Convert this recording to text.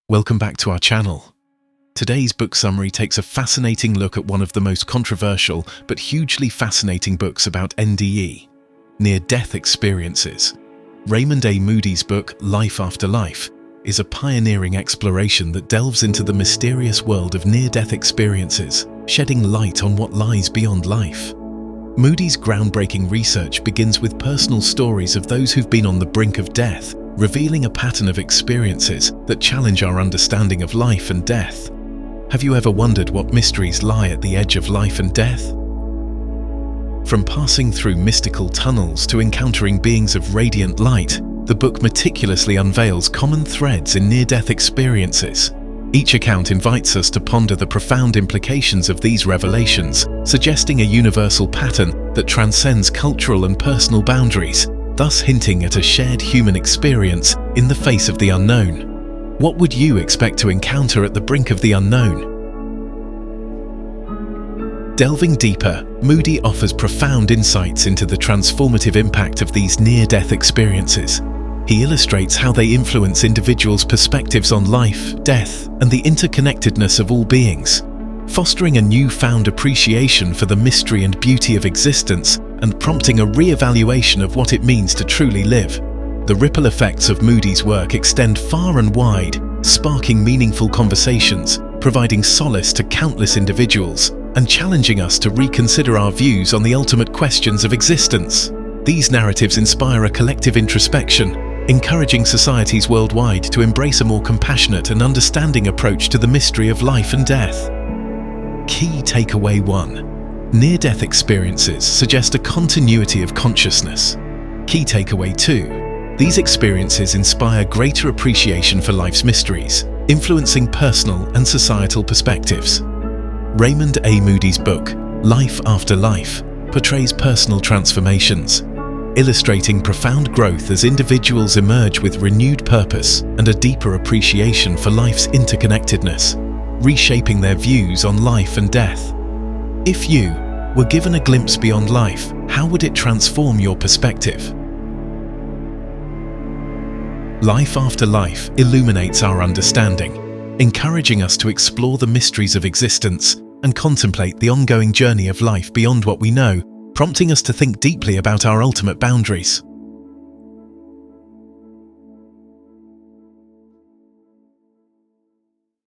Welcome back to our channel. Today's book summary takes a fascinating look at one of the most controversial but hugely fascinating books about NDE, near-death experiences. Raymond Moody's book, Life After Life, is a pioneering exploration that delves into the mysterious world of near-death experiences, shedding light on what lies beyond life. Moody's groundbreaking research begins with personal stories of those who've been on the brink of death, revealing a pattern of experiences that challenge our understanding of life and death. Have you ever wondered what mysteries lie at the edge of life and death? From passing through mystical tunnels to encountering beings of radiant light, the book meticulously unveils common threads in near-death experiences. Each account invites us to ponder the profound implications of these revelations, suggesting a universal pattern that transcends cultural and personal boundaries, thus hinting at a shared human experience in the face of the unknown. What would you expect to encounter at the brink of the unknown? Delving deeper, Moody offers profound insights into the transformative impact of these near-death experiences. He illustrates how they influence individuals' perspectives on life, death, and the interconnectedness of all beings, fostering a newfound appreciation for the mystery and beauty of existence and prompting a re-evaluation of what it means to truly live. The ripple effects of Moody's work extend far and wide, sparking meaningful conversations, providing solace to countless individuals, and challenging us to reconsider our views on the ultimate questions of existence. These narratives inspire a collective introspection, encouraging societies worldwide to embrace a more compassionate and understanding approach to the mystery of life and death. Key takeaway 1. Near-death experiences suggest a continuity of consciousness. Key takeaway 2. These experiences inspire greater appreciation for life's mysteries, influencing personal and societal perspectives. Raymond Moody's book, Life After Life, portrays personal transformations, illustrating profound growth as individuals emerge with renewed purpose and a deeper appreciation for life's interconnectedness, reshaping their views on life and death. If you were given a glimpse beyond life, how would it transform your perspective? Life After Life illuminates our understanding, encouraging us to explore the mysteries of existence and contemplate the ongoing journey of life beyond what we know, prompting us to think deeply about our ultimate boundaries.